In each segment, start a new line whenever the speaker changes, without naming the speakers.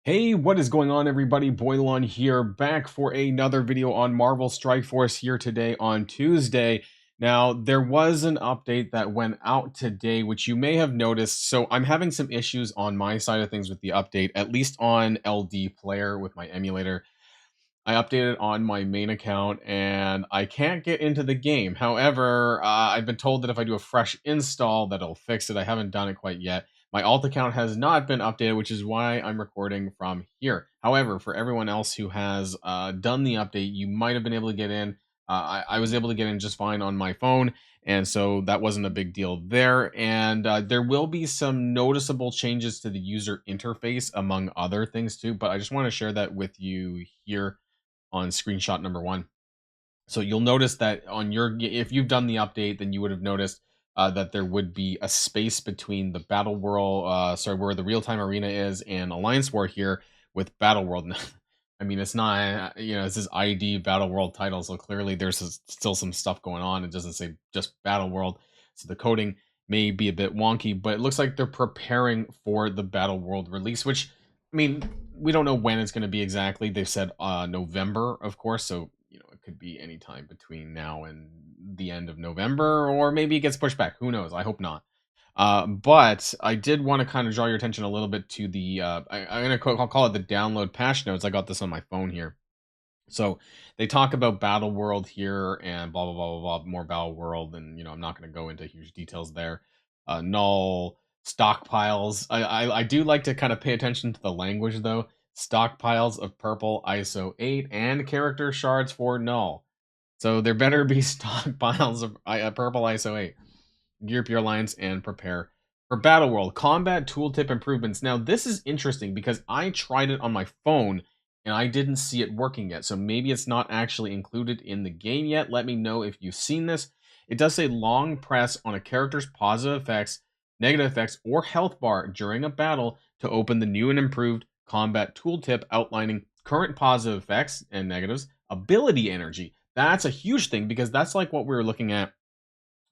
Hey, what is going on, everybody? Boilon here, back for another video on Marvel Strike Force here today on Tuesday. Now, there was an update that went out today, which you may have noticed. So I'm having some issues on my side of things with the update, at least on LD Player with my emulator. I updated on my main account and I can't get into the game. However, I've been told that if I do a fresh install, that it'll fix it. I haven't done it quite yet. My alt account has not been updated, which is why I'm recording from here. However, for everyone else who has done the update, you might have been able to get in. I was able to get in just fine on my phone, and so that wasn't a big deal there. And there will be some noticeable changes to the user interface, among other things too. But I just want to share that with you here on screenshot number one. So you'll notice that on if you've done the update, then you would have noticed that there would be a space between the battle world, where the real time arena is, and Alliance War here with Battle World. I mean, it's not, it's this ID Battle World title, so clearly there's still some stuff going on. It doesn't say just Battle World, so the coding may be a bit wonky, but it looks like they're preparing for the Battle World release, which, I mean, we don't know when it's going to be exactly. They've said November, of course, so it could be any time between now and the end of November, or maybe it gets pushed back. Who knows? I hope not. But I did want to kind of draw your attention a little bit to the I'm gonna I'll call it the download patch notes. I got this on my phone here. So they talk about Battle World here and blah blah blah blah blah, more Battle World, and I'm not going to go into huge details there. Null stockpiles. I do like to kind of pay attention to the language though. Stockpiles of purple ISO 8 and character shards for null. So there better be stockpiles of purple ISO 8. Gear up your alliance and prepare for Battle World. Combat tooltip improvements. Now this is interesting because I tried it on my phone and I didn't see it working yet. So maybe it's not actually included in the game yet. Let me know if you've seen this. It does say long press on a character's positive effects, negative effects, or health bar during a battle to open the new and improved combat tooltip outlining current positive effects and negatives, ability energy. That's a huge thing because that's like what we were looking at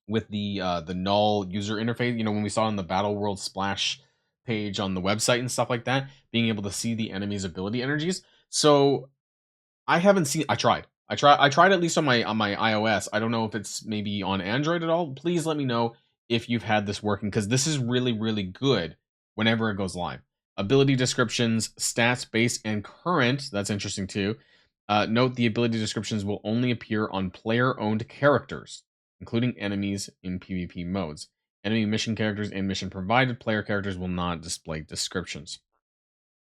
with the null user interface. When we saw on the Battle World splash page on the website and stuff like that, being able to see the enemy's ability energies. So I haven't seen. I tried at least on my iOS. I don't know if it's maybe on Android at all. Please let me know if you've had this working, because this is really really good whenever it goes live. Ability descriptions, stats, base, and current. That's interesting too. Note the ability descriptions will only appear on player-owned characters, including enemies in PvP modes. Enemy mission characters and mission provided player characters will not display descriptions.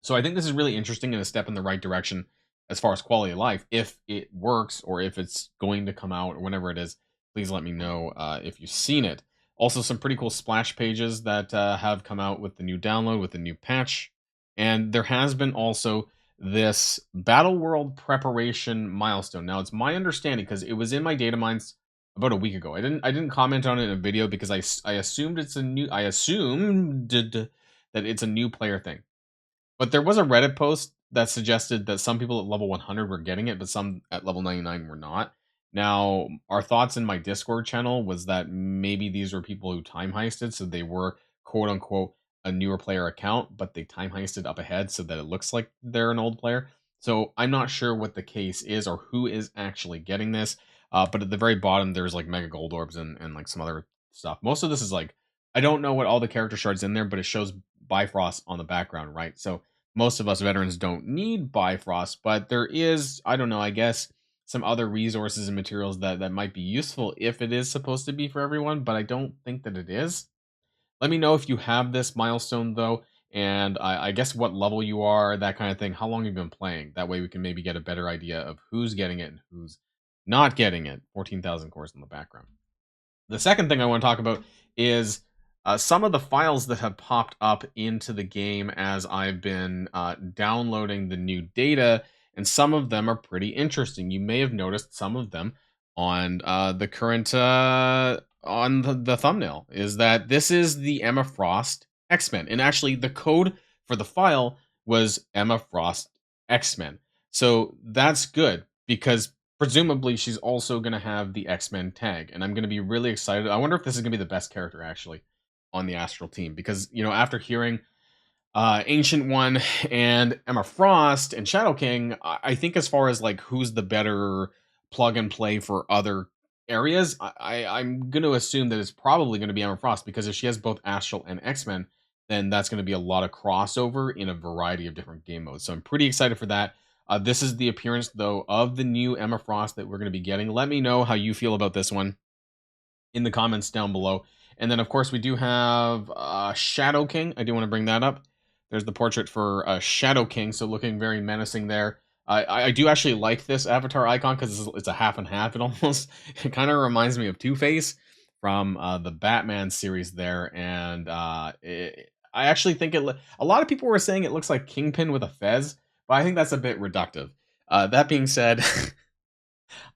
So I think this is really interesting and a step in the right direction as far as quality of life. If it works or if it's going to come out or whenever it is, please let me know if you've seen it. Also, some pretty cool splash pages that have come out with the new download, with the new patch. And there has been also this Battle World preparation milestone. Now, it's my understanding, because it was in my datamines about a week ago. I didn't comment on it in a video because I assumed that it's a new player thing. But there was a Reddit post that suggested that some people at level 100 were getting it, but some at level 99 were not. Now, our thoughts in my Discord channel was that maybe these were people who time heisted, so they were quote unquote a newer player account, but they time heisted up ahead so that it looks like they're an old player. So I'm not sure what the case is or who is actually getting this. But at the very bottom, there's like mega gold orbs and like some other stuff. Most of this is like, I don't know what all the character shards in there, but it shows Bifrost on the background, right? So most of us veterans don't need Bifrost, but there is, I don't know, I guess some other resources and materials that might be useful if it is supposed to be for everyone, but I don't think that it is. Let me know if you have this milestone though, and I guess what level you are, that kind of thing, how long you've been playing. That way we can maybe get a better idea of who's getting it and who's not getting it. 14,000 cores in the background. The second thing I want to talk about is some of the files that have popped up into the game as I've been downloading the new data, and some of them are pretty interesting. You may have noticed some of them on the current on the thumbnail. Is that this is the Emma Frost X-Men, and actually the code for the file was Emma Frost X-Men. So that's good because presumably she's also going to have the X-Men tag, and I'm going to be really excited. I wonder if this is going to be the best character actually on the Astral team, because after hearing Ancient One and Emma Frost and Shadow King, I think as far as like who's the better plug and play for other areas, I'm going to assume that it's probably going to be Emma Frost because if she has both Astral and X-Men, then that's going to be a lot of crossover in a variety of different game modes. So I'm pretty excited for that. This is the appearance though of the new Emma Frost that we're going to be getting. Let me know how you feel about this one in the comments down below. And then, of course, we do have Shadow King. I do want to bring that up. There's the portrait for Shadow King, so looking very menacing there. I do actually like this avatar icon because it's a half and half. It almost it kind of reminds me of Two-Face from the Batman series there. And I actually think a lot of people were saying it looks like Kingpin with a fez, but I think that's a bit reductive. That being said,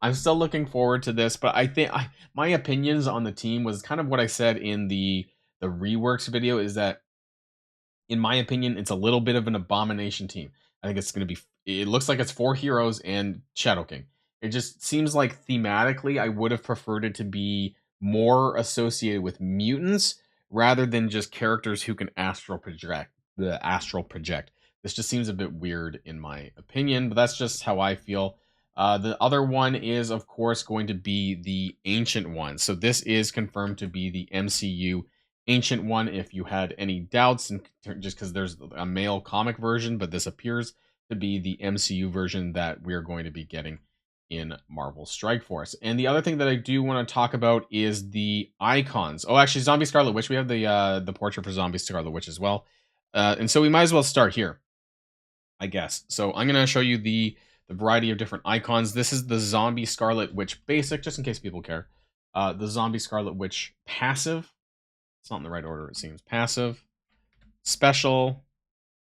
I'm still looking forward to this, but I think my opinions on the team was kind of what I said in the reworks video is that in my opinion, it's a little bit of an abomination team. I think it's going to be. It looks like it's 4 heroes and Shadow King. It just seems like thematically, I would have preferred it to be more associated with mutants rather than just characters who can astral project. The astral project. This just seems a bit weird in my opinion, but that's just how I feel. The other one is, of course, going to be the Ancient One. So this is confirmed to be the MCU Ancient One. If you had any doubts, and just because there's a male comic version, but this appears to be the MCU version that we're going to be getting in Marvel Strike Force. And the other thing that I do want to talk about is the icons. Oh, actually, Zombie Scarlet Witch. We have the portrait for Zombie Scarlet Witch as well. And so we might as well start here, I guess. So I'm going to show you the variety of different icons. This is the Zombie Scarlet Witch basic, just in case people care. The Zombie Scarlet Witch passive. It's not in the right order, it seems. Passive, special,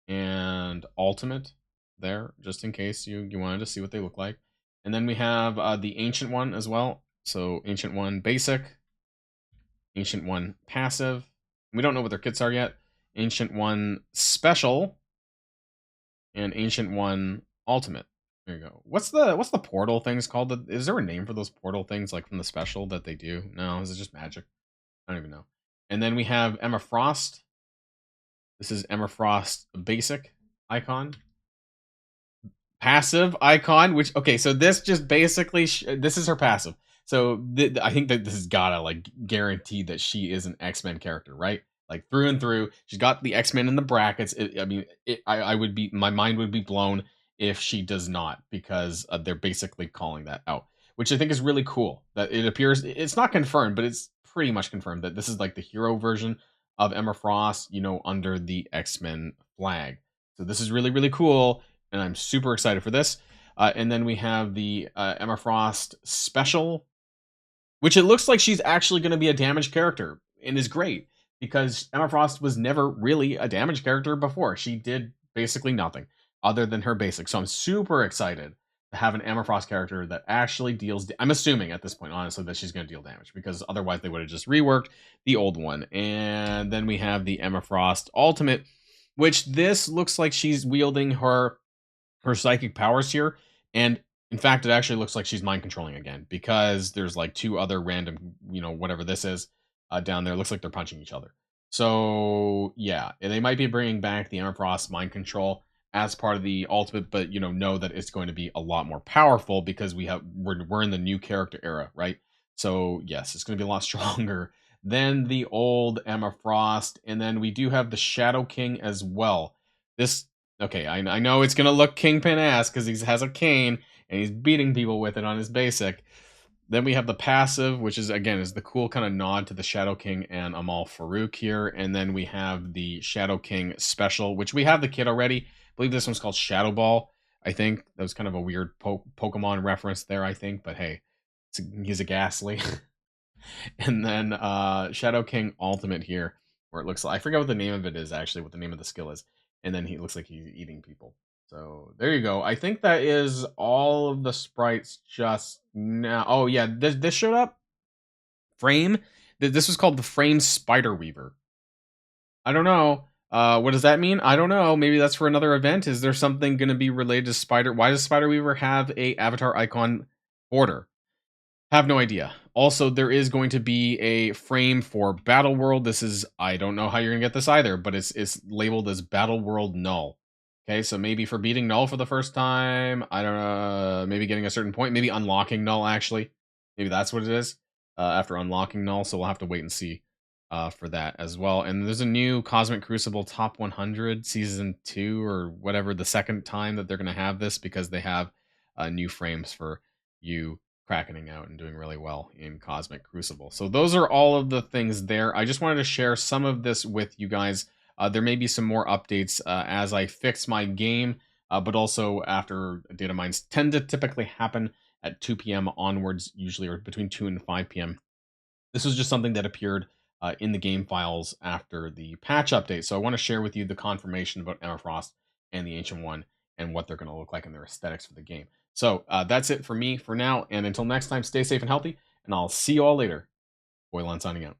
and ultimate there, just in case you wanted to see what they look like. And then we have the Ancient One as well. So Ancient One basic, Ancient One passive. We don't know what their kits are yet. Ancient One special, and Ancient One ultimate. There you go. What's the portal things called? Is there a name for those portal things like from the special that they do? No, is it just magic? I don't even know. And then we have Emma Frost. This is Emma Frost basic icon. Passive icon, which, okay, so this just basically, this is her passive. So I think that this has gotta like guarantee that she is an X-Men character, right? Like through and through. She's got the X-Men in the brackets. I would be, my mind would be blown if she does not, because they're basically calling that out, which I think is really cool. That it appears, it's not confirmed, but it's pretty much confirmed that this is like the hero version of Emma Frost, under the X-Men flag. So this is really, really cool, and I'm super excited for this. And then we have the Emma Frost special, which it looks like she's actually going to be a damaged character, and is great, because Emma Frost was never really a damaged character before. She did basically nothing other than her basic. So I'm super excited to have an Emma Frost character that actually deals. I'm assuming at this point, honestly, that she's going to deal damage, because otherwise they would have just reworked the old one. And then we have the Emma Frost Ultimate, which this looks like she's wielding her psychic powers here. And in fact, it actually looks like she's mind controlling again, because there's like two other random, whatever this is down there. It looks like they're punching each other. So yeah, they might be bringing back the Emma Frost mind control as part of the ultimate, but know that it's going to be a lot more powerful, because we're in the new character era, right? So yes, it's going to be a lot stronger than the old Emma Frost. And then we do have the Shadow King as well. This, okay, I know it's going to look Kingpin-ass because he has a cane and he's beating people with it on his basic. Then we have the passive, which is, again, is the cool kind of nod to the Shadow King and Amal Farouk here. And then we have the Shadow King special, which we have the kit already. I believe this one's called Shadow Ball. I think that was kind of a weird Pokemon reference there, I think. But hey, he's a Ghastly. And then Shadow King Ultimate here, where it looks like, I forget what the name of it is, actually, what the name of the skill is. And then he looks like he's eating people. So there you go. I think that is all of the sprites just now. Oh yeah, this showed up. Frame. This was called the Frame Spider Weaver. I don't know. What does that mean? I don't know. Maybe that's for another event. Is there something going to be related to Spider? Why does Spider Weaver have a avatar icon border? Have no idea. Also, there is going to be a frame for Battle World. This is, I don't know how you're gonna get this either, but it's labeled as Battle World Null. Okay, so maybe for beating Null for the first time, I don't know, maybe getting a certain point, maybe unlocking Null actually. Maybe that's what it is after unlocking Null. So we'll have to wait and see for that as well. And there's a new Cosmic Crucible Top 100 Season 2 or whatever, the second time that they're gonna have this because they have new frames for you crackening out and doing really well in Cosmic Crucible. So those are all of the things there. I just wanted to share some of this with you guys. There may be some more updates as I fix my game, but also after data mines tend to typically happen at 2 p.m. onwards, usually, or between 2 and 5 p.m. This was just something that appeared in the game files after the patch update. So I want to share with you the confirmation about Emma and the Ancient One and what they're going to look like in their aesthetics for the game. So that's it for me for now. And until next time, stay safe and healthy. And I'll see you all later. Boilon signing out.